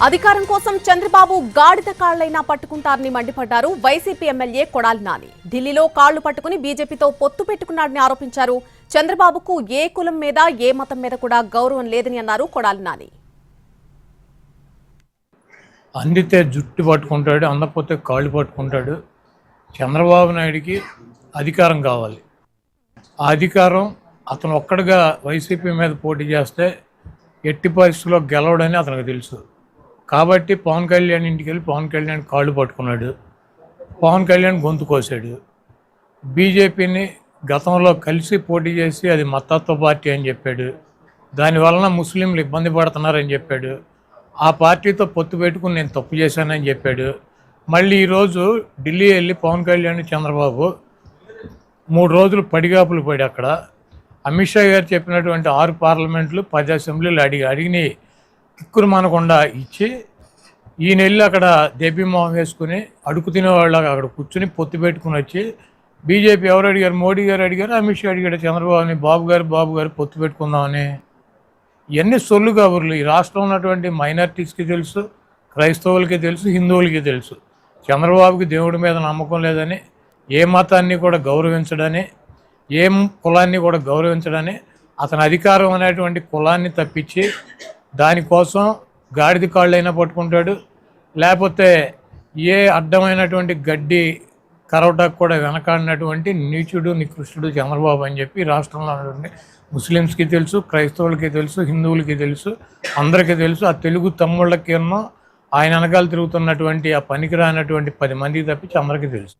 అధికారం కోసం చంద్రబాబు గాడిద కాళ్లైనా పట్టుకుంటారని మండిపడ్డారు వైసీపీ ఎమ్మెల్యే కొడాలి నాని. ఢిల్లీలో కాళ్లు పట్టుకుని బీజేపీతో పొత్తు పెట్టుకున్నాడని ఆరోపించారు. చంద్రబాబుకు ఏ కులం మీద ఏ మతం మీద కూడా గౌరవం లేదని అన్నారు కొడాలి నాని. అందితే జుట్టు పట్టుకుంటాడు, అందకపోతే కాళ్ళు పట్టుకుంటాడు. చంద్రబాబు నాయుడికి అధికారం కావాలి. ఆ అధికారం అతను ఒక్కడిగా వైసీపీ మీద పోటీ చేస్తే ఎట్టి పరిస్థితుల్లో గెలవడని అతనికి తెలుసు. కాబట్టి పవన్ కళ్యాణ్ ఇంటికి వెళ్ళి పవన్ కళ్యాణ్ కాళ్ళు పట్టుకున్నాడు, పవన్ కళ్యాణ్ గొంతు కోసాడు. బీజేపీని గతంలో కలిసి పోటీ చేసి అది మతత్వ పార్టీ అని చెప్పాడు. దానివలన ముస్లింలు ఇబ్బంది పడుతున్నారని చెప్పాడు. ఆ పార్టీతో పొత్తు పెట్టుకుని నేను తప్పు చేశానని చెప్పాడు. మళ్ళీ ఈరోజు ఢిల్లీ వెళ్ళి పవన్ కళ్యాణ్ చంద్రబాబు 3 రోజులు పడిగాపులు పడి అక్కడ అమిత్ షా గారు చెప్పినటువంటి 6 పార్లమెంట్లు 10 అసెంబ్లీలు అడిగిని కిక్కురు మనకుండా ఇచ్చి ఈయన వెళ్ళి అక్కడ దేబీమోహం వేసుకుని అడుగు తినేవాళ్ళగా అక్కడ కూర్చుని పొత్తు పెట్టుకుని వచ్చి బీజేపీ ఎవరు అడిగారు? మోడీ గారు అడిగారు, అమిత్ షా అడిగాడు చంద్రబాబుని, బాబు గారు పొత్తు పెట్టుకుందామని. ఇవన్నీ సొల్లు కబుర్లు. ఈ రాష్ట్రంలో ఉన్నటువంటి మైనారిటీస్కి తెలుసు, క్రైస్తవులకి తెలుసు, హిందువులకి తెలుసు. చంద్రబాబుకి దేవుడి మీద నమ్మకం లేదని, ఏ మతాన్ని కూడా గౌరవించడని, ఏ కులాన్ని కూడా గౌరవించడని, అతని అధికారం అనేటువంటి కులాన్ని తప్పించి దానికోసం గాడిద కాళ్ళైనా పట్టుకుంటాడు. లేకపోతే ఏ అడ్డమైనటువంటి గడ్డి కరవటాకు కూడా వెనకాడినటువంటి నీచుడు నికృష్టుడు చంద్రబాబు అని చెప్పి రాష్ట్రంలో ఉన్నటువంటి ముస్లిమ్స్కి తెలుసు, క్రైస్తవులకి తెలుసు, హిందువులకి తెలుసు, అందరికీ తెలుసు. ఆ తెలుగు తమ్ముళ్ళకి ఆయన వెనకాల తిరుగుతున్నటువంటి ఆ పనికిరానటువంటి 10 మందికి తప్పించి అందరికీ తెలుసు.